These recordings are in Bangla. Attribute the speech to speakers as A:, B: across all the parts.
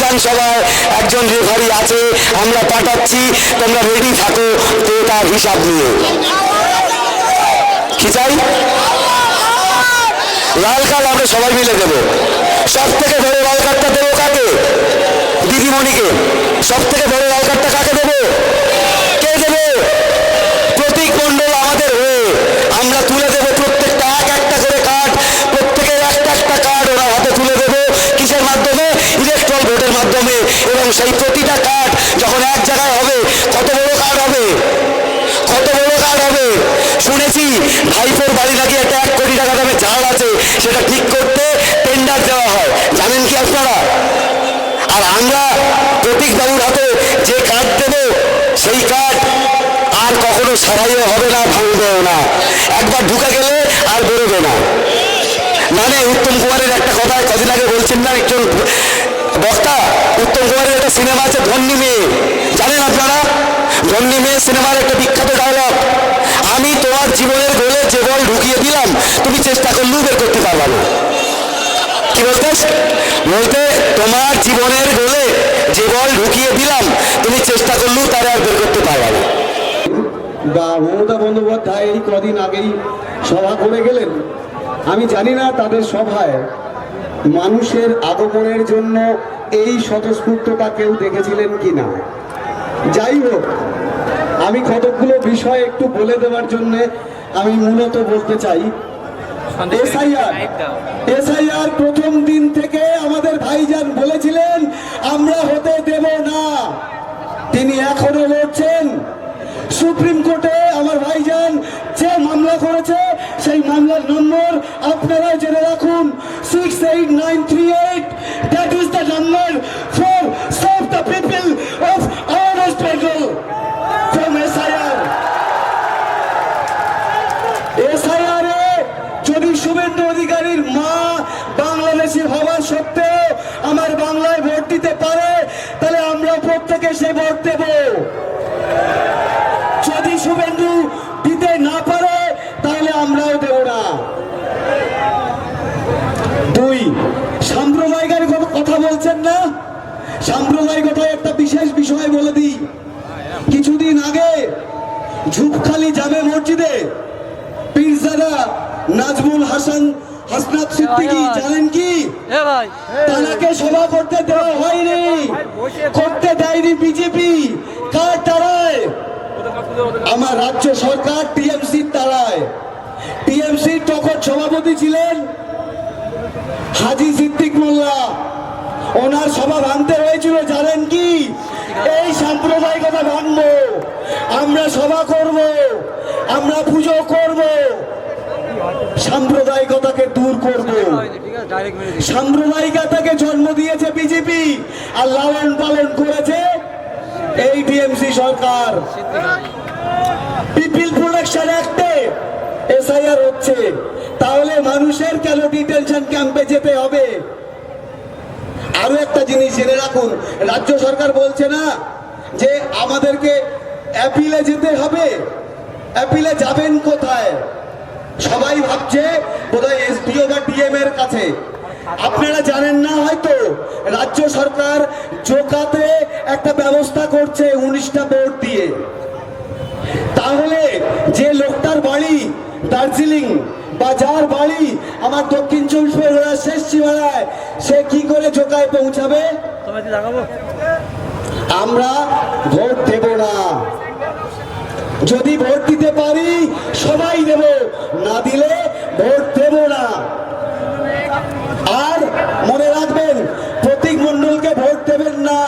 A: বিধানসভায় একজন রেফারি আছে, আমরা পাঠাচ্ছি, তোমরা রেডি থাকো তো তার হিসাব নিয়ে। কি চাই? লাল কার্ড আমরা সবাই মিলে দেবো। সব থেকে বড় লাল কার্ডটা দেবো কাকে? দিদিমণিকে। সব থেকে বড় লাল কার্ডটা কাকে দেবো? কে দেবে? প্রতীক মণ্ডল আমাদের হয়ে আমরা তুলে দেবো প্রত্যেকটা এক একটা করে কার্ড, প্রত্যেকের একটা একটা কার্ড ওরা হাতে তুলে দেবো। কিসের মাধ্যমে? ইলেকট্রাল ভোটের মাধ্যমে। এবং সেই প্রতিটা কার্ড যখন এক জায়গায় হবে, কত বড় কার্ড হবে, কত বড় কার্ড হবে। শুনেছি ভাইপোর বাড়ি নাকি একটা 1 কোটি টাকা দামে ঝাড় আছে, সেটা ঠিক করতে টেন্ডার দেওয়া হয়, জানেন কি আপনারা? আর আমরা প্রতীক বাবুর হাতে যে কার্ড দেব, সেই কার্ড আর কখনো সারাইও হবে না, ভাঙবেও না, একবার ঢুকে গেলে আর বেরোবে না। মানে উত্তম কুমারের একটা কথা কদিন আগে বলছেন না একজন বক্তা, উত্তম কুমারের একটা সিনেমা আছে ধন্যী মেয়ে, জানেন আপনারা? ধন্যী মেয়ে সিনেমার একটা বিখ্যাত ডায়লগ, আমি তোমার জীবনের গোলে যে বল ঢুকিয়ে দিলাম, তুমি চেষ্টা করলেও বের করতে পারবা না। কি বলতে? বলতে তোমার জীবনের গোলে যে বল ঢুকিয়ে দিলাম, তুমি চেষ্টা করলেও তারা আর বের করতে পারবা না।
B: মমতা বন্দ্যোপাধ্যায় এই কদিন আগেই সভা করে গেলেন। আমি জানি না তাদের সভায় মানুষের আগমনের জন্য এই স্বতঃস্ফূর্ততা কেউ দেখেছিলেন কিনা। যাই হোক, আমি কতগুলো বিষয় একটু বলে দেওয়ার জন্য আমি মূলত বলতে চাই। এসআইআর প্রথম দিন থেকে আমাদের ভাইজান বলেছিলেন আমরা হতে দেব না, তিনি এখনো লড়ছেন। সুপ্রিম কোর্টে আমার ভাইজান যে মামলা করেছে, সেই মামলার নম্বর আপনারা জেনে রাখুন, 68938। That is the number for serve the people of our West Bengal from SIR. SIR এ যদি শুভেন্দু অধিকারীর মা বাংলাদেশি হওয়া সত্ত্বেও আমার বাংলায় ভোট দিতে পারে, তাহলে আমরা প্রত্যেকে সে ভোট দেব। যদি শুভেন্দু দিতে না পারে, তাহলে আমরাও দেব না। 2, সাম্প্রদায়িকের কথা বলছেন না, সাম্প্রদায়িকতায় একটা বিশেষ বিষয় বলে দিই। কিছুদিন আগে ঝুপখালি জামে মসজিদে পীরজাদা নাজমুল হাসান হাসনাত সিদ্দিকী, জানেন কি, তাকে সভা করতে দেওয়া হয়নি, করতে দেয়নি বিজেপি। কার তারায়? আমার রাজ্য সরকার টিএমসির তারায়। টিএমসির তখন সভাপতি ছিলেন হাজি সিদ্দিক মোল্লা। ওনার সভা ভাঙতে হয়েছিল, জানেন কি? এই সাম্প্রদায়িকতা ভাঙবো, আমরা সভা করব, আমরা পুজো করব, সাম্প্রদায়িকতাকে দূর করব। সাম্প্রদায়িকতাকে জন্ম দিয়েছে বিজেপি, আর লালন পালন করেছে এই টিএমসি সরকার। পিপল প্রোটেকশন অ্যাক্টে এসআইআর হচ্ছে, তাহলে মানুষের কেন ডিটেনশন ক্যাম্পে যেতে হবে? আরো একটা জিনিস জেনে রাখুন, রাজ্য সরকার বলছে না যে আমাদেরকে অ্যাপিলে যেতে হবে। অ্যাপিলে যাবেন কোথায়? সবাই ভাবছে বোধহয় এসডিও বা ডিএম এর কাছে। আপনারা জানেন না হয়তো, রাজ্য সরকার জোকাতে একটা ব্যবস্থা করছে 19টা বোর্ড দিয়ে। তাহলে যে লোকটার বাড়ি দার্জিলিং বা যার বাড়ি আমার দক্ষিণ 24 পরগনার শেষ সীমানায়, সে কি করে জোকায় পৌঁছাবে? আমরা ভোট দেব না। যদি ভোট দিতে পারি সবাই দেব, না দিলে ভোট দেব না। আর মনে রাখবেন, প্রতীক মণ্ডলকে ভোট দেবেন না,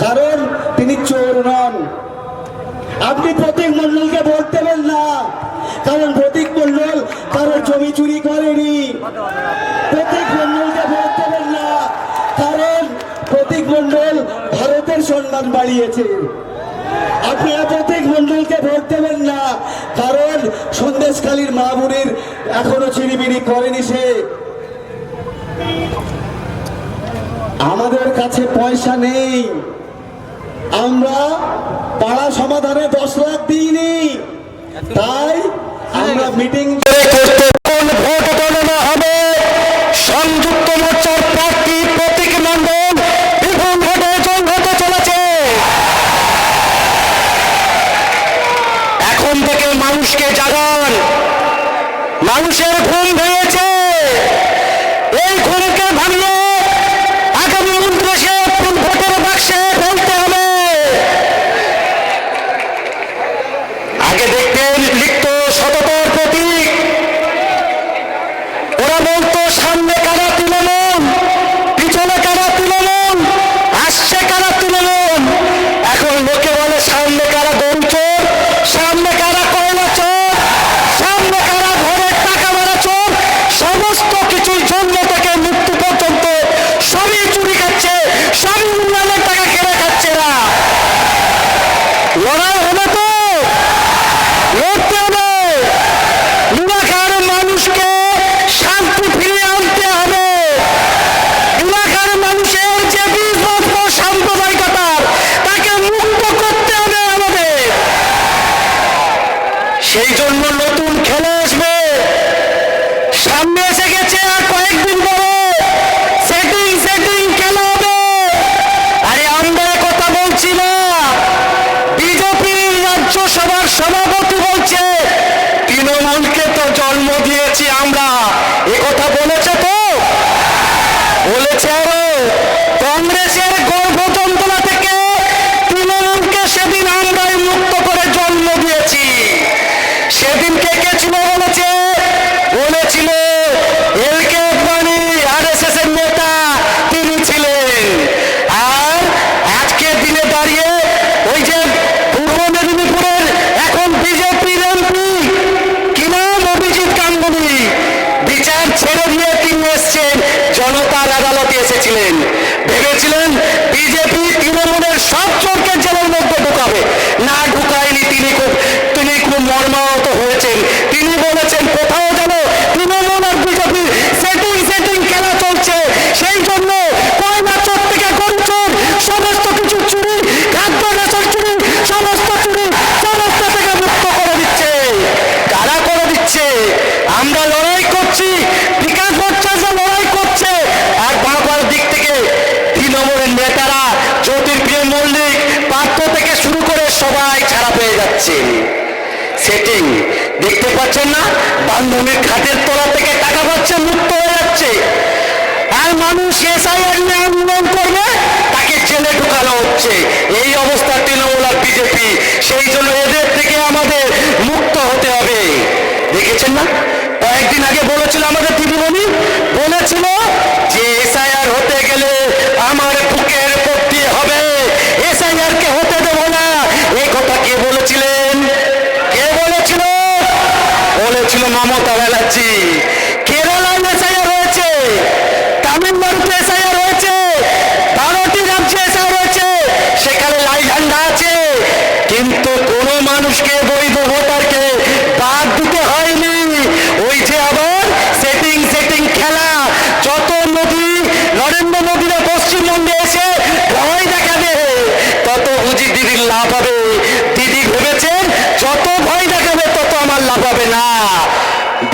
B: কারণ তিনি চোর নন। আপনি প্রতীক মণ্ডলকে ভোট দেবেন না, কারণ প্রতীক মণ্ডল কারোর জমি চুরি করেনি। প্রতীক মণ্ডলকে ভোট দেবেন না, কারণ প্রতীক মণ্ডল ভারতের সম্মান বাড়িয়েছে। আপনারা প্রতীক মণ্ডলকে ভোট দেবেন না, কারণ সন্দেশখালীর মা বোনের এখনো চিনিমিনি করেনি সে। আমাদের কাছে পয়সা নেই, আমরা পাড়া সমাধানে 10 লাখ দিইনি, তাই আমরা মিটিং
A: ভোট গণনা হবে। সংযুক্ত মোর্চার প্রার্থী প্রতীক মণ্ডল তাকে ভাঙিয়ে আগামী 29-এ ভোটের বাক্সে ফেলতে হবে। আগে দেখতেন লিখত সততার প্রতীক, ওরা বলতো সামনে কারা তৃণমূল, পিছনে কারা তৃণমূল, আসছে কারা তৃণমূল। এখন লোকে বলে সামনে কারা গরু চোর, সামনে কারা কয়লা চোর, সামনে কারা ঘরের টাকা মারা চোর। সমস্ত কিছুর জন্য থেকে মৃত্যু পর্যন্ত সবই চুরি খাচ্ছে, সবই উন্নয়নের টাকা কেড়ে খাচ্ছে না। লড়াই হবে তো, লড়তে হবে। এলাকার মানুষকে শান্তি ফিরিয়ে আনতে হবে। এলাকার মানুষের যে বিভক্ত সাম্প্রদায়িকতার তাকে মুক্ত করতে হবে আমাদের। সেই জন্য নতুন খেলা আসবে, সামনে এসে গেছে। আর কয়েকদিন পরে সেটিং খেলা হবে। আরে আমরা কথা বলছি না, বিজেপির রাজ্যসভার সভাপতি বলছে তৃণমূলকে তো জন্ম দিয়েছি আমরা, এ কথা বলেছে তো, বলেছে। আরো কংগ্রেসের গর্ভ যন্ত্রণা থেকে তৃণমূলকে সেদিন আমরাই মুক্ত করে জন্ম দিয়েছি। সেদিন কে কে ছিল বলেছে, বলেছিল এলকে আদবানি আরএসএস এর নেতা, তিনি ছিলেন। আর আজকের দিনে দাঁড়িয়ে ওই যে পূর্ব মেদিনীপুরের এখন বিজেপির এমপি কি নাম, অভিজিৎ গাঙ্গুলি, বিচার ছেড়ে দিয়ে তিনি এসছেন, জনতার আদালতে এসেছিলেন। ভেবেছিলেন বিজেপি তৃণমূলের সব চোরকে জেলের মধ্যে ঢুকাবে, না ঢুকায়নি। তিনি খুব মর্মাহত হয়েছেন। তিনি বলেছেন কোথাও যেন তৃণমূল আর বিজেপি সেটিং খেলা চলছে। সেই জন্য কয়লা চোর থেকে গরু চোর, সমস্ত কিছু চুরি, খাদ্য রেশন চুরি, সমস্ত চুরি, সমস্ত থেকে মুক্ত করে দিচ্ছে। কারা করে দিচ্ছে? আমরা লড়াই করছি, বিকাশ মোর্চা যে লড়াই করছে। আর বাবার দিক থেকে তৃণমূলের নেতারা জ্যোতির্প্রিয় মল্লিক, পার্থ থেকে শুরু করে সবাই ছাড়া পেয়ে যাচ্ছে। সেটিং দেখতে পাচ্ছেন না, বান্ধবীর খাটের তলা থেকে টাকা পাচ্ছে, মুক্ত হয়ে যাচ্ছে। আর মানুষ এসআইআর নিয়ে আন্দোলন করবে, তাকে জেলে ঢুকানো হচ্ছে। এই অবস্থা তৃণমূল আর বিজেপি। সেই জন্য এদের থেকে আমাদের মুক্ত হতে হবে। দেখেছেন না, কয়েকদিন আগে বলেছিল আমাদের দিদিমণি, বলেছিল যে এসআইআর হতে গেলে আমার বুকের উপর দিয়ে হবে, এসআইআর কে হতে দেবো না। এই কথা কে বলেছিলেন? কে বলেছিল? বলেছিল মমতা ব্যানার্জি। কেরালায় এসআইআর হয়েছে, তামিলনাড়ুতে এসআইআর হয়েছে, 12টি রাজ্যে এসআইআর হয়েছে, সেখানে লাল ঝান্ডা আছে। কিন্তু কোন মানুষকে, বৈধ ভোটারকে বাদ দিতে হয়নি। ওই যে আবার সেটিং খেলা। যত মোদী, নরেন্দ্র মোদীরা পশ্চিমবঙ্গে এসে ভয় দেখাবে, তত বুঝি দিদির লাভ হবে। দিদি ভেবেছেন যত ভয় দেখাবে তত আমার লাভ হবে না।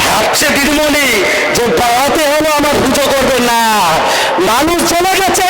A: ভাবছে দিদিমণি যে বাড়াতে হলো আমার পুজো করবে না। মানুষ চলে গেছে